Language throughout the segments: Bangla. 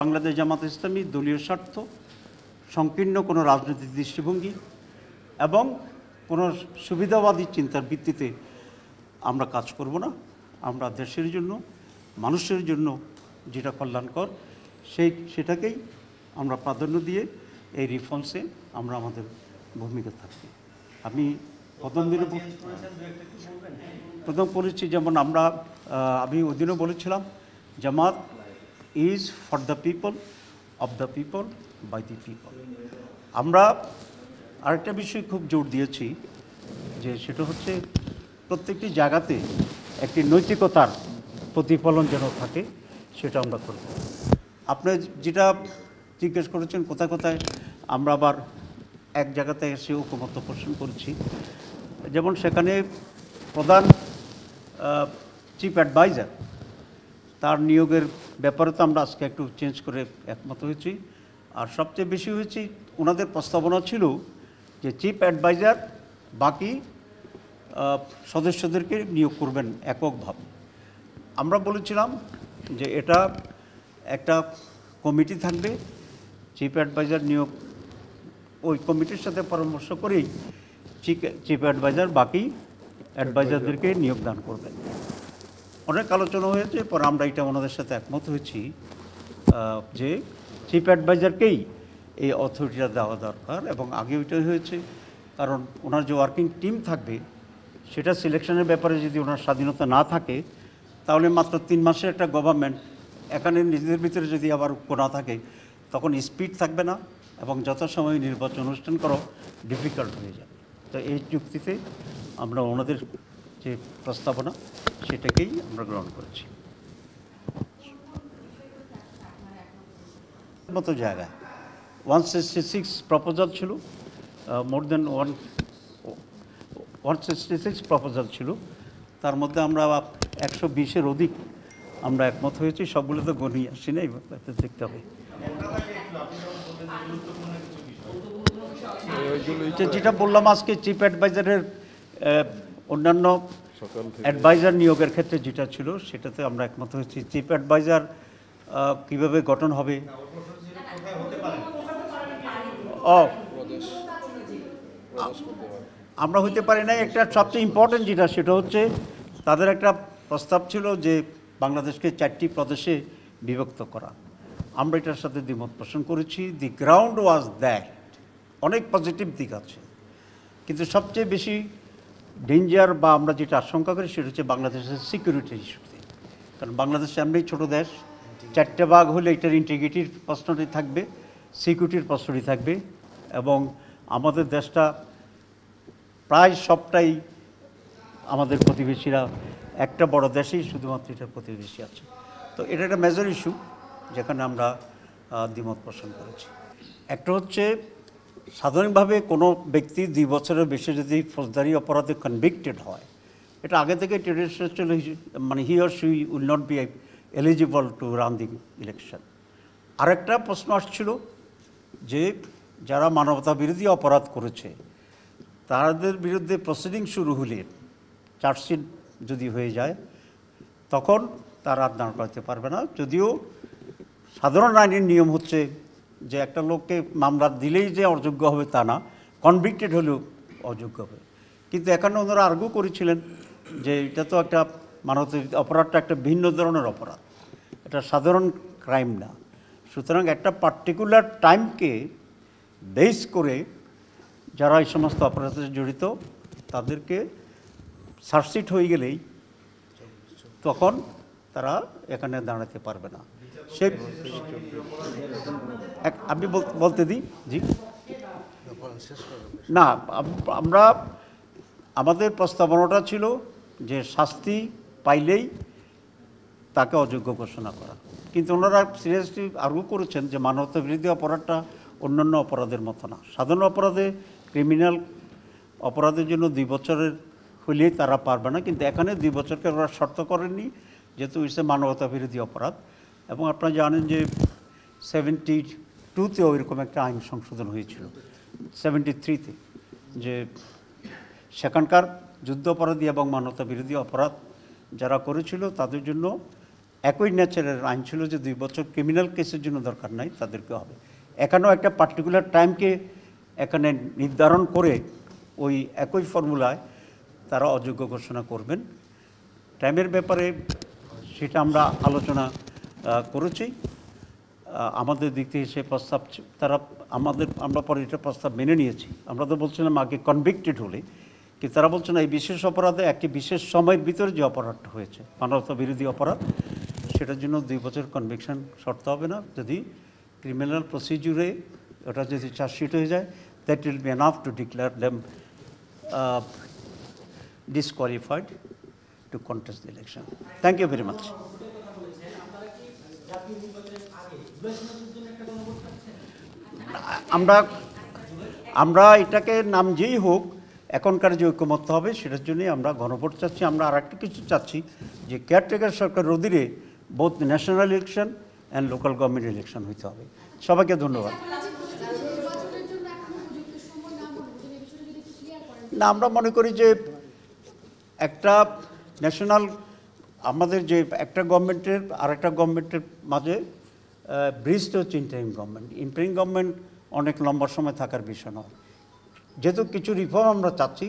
বাংলাদেশ জামাত ইসলামী দলীয় স্বার্থ, সংকীর্ণ কোনো রাজনৈতিক দৃষ্টিভঙ্গি এবং কোনো সুবিধাবাদী চিন্তার ভিত্তিতে আমরা কাজ করব না। আমরা দেশের জন্য, মানুষের জন্য যেটা কল্যাণকর সেটাকেই আমরা প্রাধান্য দিয়ে এই রিফর্মসে আমরা আমাদের ভূমিকা থাকবে। আমি প্রথম বলেছি, যেমন আমি ওই দিনও বলেছিলাম, Jamaat is for the people, of the people, by the people. আমরা আরেকটা বিষয় খুব জোর দিয়েছি যে সেটা হচ্ছে প্রত্যেকটি জায়গাতে একটি নৈতিকতার প্রতিফলন যেন থাকে, সেটা আমরা করব। আপনি যেটা জিজ্ঞেস করেছেন কোথায় কোথায় আমরা আবার এক জায়গাতে এসে ঐকমত্য পোষণ করছি, যেমন সেখানে প্রধান চিফ অ্যাডভাইজার তার নিয়োগের ব্যাপারে তো আমরা আজকে একটু চেঞ্জ করে একমত হয়েছি। আর সবচেয়ে বেশি হয়েছি, ওনাদের প্রস্তাবনা ছিল যে চিফ অ্যাডভাইজার বাকি সদস্যদেরকে নিয়োগ করবেন এককভাবে। আমরা বলেছিলাম যে এটা একটা কমিটি থাকবে, চিফ অ্যাডভাইজার নিয়োগ ওই কমিটির সাথে পরামর্শ করেই চিফ অ্যাডভাইজার বাকি অ্যাডভাইজারদেরকে নিয়োগ দান করবেন। অনেক আলোচনা হয়েছে, পরে আমরা এটা ওনাদের সাথে একমত হয়েছি যে চিফ অ্যাডভাইজারকেই এই অথরিটিটা দেওয়া দরকার। এবং আগে ওইটাই হয়েছে, কারণ ওনার যে ওয়ার্কিং টিম থাকবে সেটা সিলেকশনের ব্যাপারে যদি ওনার স্বাধীনতা না থাকে, তাহলে মাত্র 3 মাসের একটা গভর্নমেন্ট এখানে নিজেদের ভিতরে যদি আবার ঐক্য না থাকে, তখন স্পিড থাকবে না এবং যথাসময়ে নির্বাচন অনুষ্ঠান করা ডিফিকাল্ট হয়ে যাবে। তো এই যুক্তিতে আমরা ওনাদের যে প্রস্তাবনা সেটাকেই আমরা গ্রহণ করেছি। মতো জায়গায় 166 প্রপোজাল ছিল, মোর দেন 166 প্রপোজাল ছিল, তার মধ্যে আমরা 120-এর অধিক আমরা একমত হয়েছি। সবগুলো তো গণিয়ে আসি না, দেখতে হবে। যেটা বললাম আজকে চিফ অ্যাডভাইজারের অন্যান্য অ্যাডভাইজার নিয়োগের ক্ষেত্রে যেটা ছিল সেটাতে আমরা একমত হয়েছি। চিফ অ্যাডভাইজার কীভাবে গঠন হবে, আমরা হইতে পারি না। একটা সবচেয়ে ইম্পর্টেন্ট যেটা সেটা হচ্ছে তাদের একটা প্রস্তাব ছিল যে বাংলাদেশকে 4টি প্রদেশে বিভক্ত করা। আমরা এটার সাথে দ্বিমত পোষণ করেছি। দি গ্রাউন্ড ওয়াজ দ্যাট অনেক পজিটিভ দিক আছে, কিন্তু সবচেয়ে বেশি ডেঞ্জার বা আমরা যেটা আশঙ্কা করি সেটা হচ্ছে বাংলাদেশের সিকিউরিটি ইস্যুতে। কারণ বাংলাদেশ এমনি ছোটো দেশ, 4টে ভাগ হলে এটার ইন্টিগ্রিটির প্রশ্নটি থাকবে, সিকিউরিটির প্রশ্নটি থাকবে। এবং আমাদের দেশটা প্রায় সবটাই আমাদের প্রতিবেশীরা, একটা বড় দেশেই শুধুমাত্র এটার প্রতিবেশী আছে। তো এটা একটা মেজর ইস্যু যেখানে আমরা দ্বিমত পোষণ করেছি। একটা হচ্ছে সাধারণভাবে কোনো ব্যক্তি 2 বছরের বেশি যদি ফৌজদারি অপরাধে কনভিক্টেড হয়, এটা আগে থেকে ট্রেডিশনাল, মানে he or she will not be eligible to run the election. আরেকটা প্রশ্ন আসছিল যে যারা মানবতা বিরোধী অপরাধ করেছে তাদের বিরুদ্ধে প্রসিডিং শুরু হলে, চার্জশিট যদি হয়ে যায়, তখন তারা আর দাঁড় করাতে পারবে না। যদিও সাধারণ আইনের নিয়ম হচ্ছে যে একটা লোককে মামলা দিলেই যে অযোগ্য হবে তা না, কনভিক্টেড হলেও অযোগ্য হবে। কিন্তু এখানে ওনারা আর্গু করেছিলেন যে এটা তো একটা মানবতা অপরাধটা একটা ভিন্ন ধরনের অপরাধ, এটা সাধারণ ক্রাইম না। সুতরাং একটা পার্টিকুলার টাইমকে বেস করে যারা এই সমস্ত অপরাধে জড়িত তাদেরকে চার্জশিট হয়ে গেলেই তখন তারা এখানে দাঁড়াতে পারবে না। সে আপনি বলতে দিই। জি না, আমরা আমাদের প্রস্তাবনাটা ছিল যে শাস্তি পাইলেই তাকে অযোগ্য ঘোষণা করা। কিন্তু ওনারা সিরিয়াসলি আর্গু করেছেন যে মানবতা বিরোধী অপরাধটা অন্যান্য অপরাধের মতো না। সাধারণ অপরাধে, ক্রিমিনাল অপরাধের জন্য 2 বছরের হলেই তারা পারবে না, কিন্তু এখানে 2 বছরকে ওরা শর্ত করেননি, যেহেতু ইসে মানবতা বিরোধী অপরাধ। এবং আপনারা জানেন যে 72-তেও এরকম একটা আইন সংশোধন হয়েছিল, 73-তে, যে সেখানকার যুদ্ধ অপরাধী এবং মানবতা বিরোধী অপরাধ যারা করেছিল তাদের জন্য একই ন্যাচারের আইন ছিল যে 2 বছর ক্রিমিনাল কেসের জন্য দরকার নাই, তাদেরকে হবে। এখানেও একটা পার্টিকুলার টাইমকে এখানে নির্ধারণ করে ওই একই ফর্মুলায় তারা অযোগ্য ঘোষণা করবেন। টাইমের ব্যাপারে সেটা আমরা আলোচনা করেছি। আমাদের দিক থেকে সে প্রস্তাব তারা আমরা পরে এটা প্রস্তাব মেনে নিয়েছি। আমরা তো বলছিলাম আগে কনভিক্টেড হলে, কি তারা বলছে না এই বিশেষ অপরাধে একটি বিশেষ সময়ের ভিতরে যে অপরাধটা হয়েছে মানবতা বিরোধী অপরাধ, সেটার জন্য 2 বছর কনভিকশন শর্ত হবে না। যদি ক্রিমিনাল প্রসিডিউরে ওটা যদি চার্জশিট হয়ে যায়, that will be enough to declare them disqualified to contest the election. Thank you very much. আমরা এটাকে নাম যেই হোক, এখনকার যে ঐক্যমত্য হবে সেটার জন্যই আমরা গণভোট চাচ্ছি। আমরা আর একটা কিছু চাচ্ছি যে কেয়ারটেকার সরকার অধীনে both national election and local government election হইতে হবে। সবাইকে ধন্যবাদ। না, আমরা মনে করি যে একটা ন্যাশনাল আমাদের যে একটা গভর্নমেন্টের আর একটা গভর্নমেন্টের মাঝে ব্রিজটা হচ্ছে ইন্টারিম গভর্নমেন্ট। ইন্টারিম গভর্নমেন্ট অনেক লম্বা সময় থাকার বিষয় নয়। যেহেতু কিছু রিফর্ম আমরা চাচ্ছি,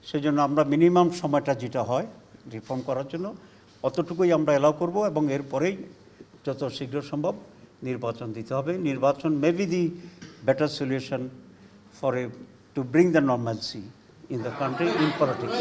সেই জন্য আমরা মিনিমাম সময়টা যেটা হয় রিফর্ম করার জন্য অতটুকুই আমরা অ্যালাউ করব, এবং এরপরেই যত শীঘ্র সম্ভব নির্বাচন দিতে হবে। নির্বাচন may be the better solution for to bring the normalcy in the country in politics.